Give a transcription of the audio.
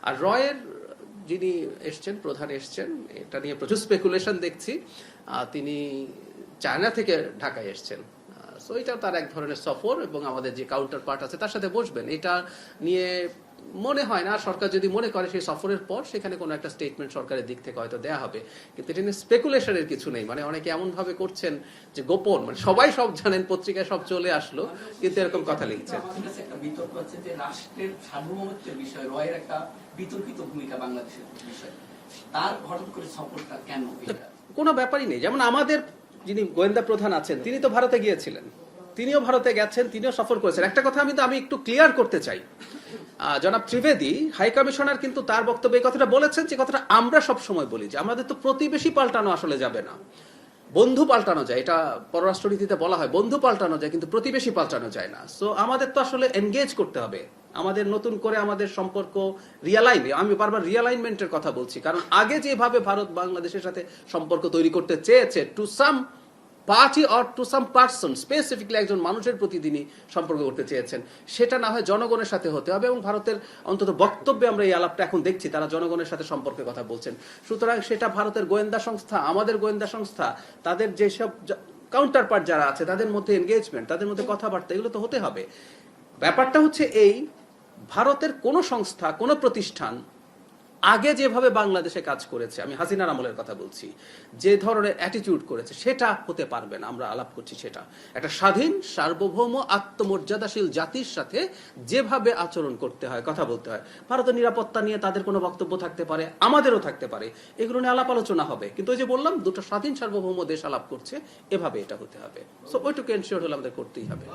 আর রয়ের যিনি এসছেন, প্রধান এসছেন, এটা নিয়ে প্রচুর স্পেকুলেশন দেখছি। তিনি চায়না থেকে ঢাকায় এসছেন, সো এটা তার এক ধরনের সফর, এবং আমাদের যে কাউন্টার পার্ট আছে তার সাথে বসবেন। এটা নিয়ে মনে হয় না সরকার যদি মনে করে সেই সফরের পর সেখানে কোনো একটা স্টেটমেন্ট সরকারের দিক থেকে হয়তো দেয়া হবে, কিন্তু এটা নিয়ে স্পেকুলেশনের কিছু নেই। মানে অনেকে এমন ভাবে করছেন যে গোপন, মানে সবাই সব জানেন, পত্রিকায় সব চলে আসলো, কিন্তু এরকম কথা লিখছেন। একটা বিতর্ক হচ্ছে যে রাষ্ট্রের সার্বভৌমত্বের বিষয়ে রয়ের একটা বিতর্কিত ভূমিকা বাংলাদেশের বিষয়ে, তার হঠাৎ করে সফরটা কেন? কোনো ব্যাপারই নেই। যেমন আমাদের যিনি গোয়েন্দা প্রধান আছেন তিনি তো ভারতে গিয়েছিলেন, তিনিও ভারতে গেছেন, তিনিও সফর করেছেন। একটা কথা আমি একটু ক্লিয়ার করতে চাই, জনাব ত্রিবেদী হাই কমিশনার কিন্তু তার বক্তব্যে এই কথাটা বলেছেন, যে কথাটা আমরা সব সময় বলি, যে আমাদের তো প্রতিবেশী পাল্টানো আসলে যাবে না, বন্ধু পাল্টানো যায়, এটা পররাষ্ট্রনীতিতে বলা হয়, বন্ধু পাল্টানো যায় কিন্তু প্রতিবেশী পাল্টানো যায় না। সো আমাদের তো আসলে এনগেজ করতে হবে, আমাদের নতুন করে আমাদের সম্পর্ক রিয়ালাইন, আমি বারবার রিয়ালাইনমেন্টের কথা বলছি, কারণ আগে যেভাবে ভারত বাংলাদেশের সাথে সম্পর্ক তৈরি করতে চেয়েছে, to some party or to some person, specifically একজন মানুষের প্রতিদিনই সম্পর্ক করতে চেয়েছেন, সেটা না হয় জনগণের সাথে হতে হবে। এবং ভারতের অন্তত বক্তব্যে আমরা এই আলাপটা এখন দেখছি, তারা জনগণের সাথে সম্পর্কে কথা বলছেন। সুতরাং সেটা ভারতের গোয়েন্দা সংস্থা, আমাদের গোয়েন্দা সংস্থা, তাদের যেসব কাউন্টার পার্ট যারা আছে তাদের মধ্যে এনগেজমেন্ট, তাদের মধ্যে কথাবার্তা, এগুলো তো হতে হবে। ব্যাপারটা হচ্ছে এই, ভারতের কোন সংস্থা, কোন প্রতিষ্ঠান আগে যেভাবে বাংলাদেশে কাজ করেছে, আমি হাসিনার আমলের কথা বলছি, যে ধরনের অ্যাটিটিউড করেছে, সেটা হতে পারবে না। আমরা আলাপ করছি সেটা একটা স্বাধীন, সার্বভৌম, আত্মমর্যাদাশীল জাতির সাথে যেভাবে আচরণ করতে হয়, কথা বলতে হয়। ভারতের নিরাপত্তা নিয়ে তাদের কোনো বক্তব্য থাকতে পারে, আমাদেরও থাকতে পারে, এগুলো নিয়ে আলাপ আলোচনা হবে। কিন্তু ওই যে বললাম, দুটো স্বাধীন সার্বভৌম দেশ আলাপ করছে, এভাবে এটা হতে হবে। সো ওইটুকু এনশিওর হলে আমাদের করতেই হবে।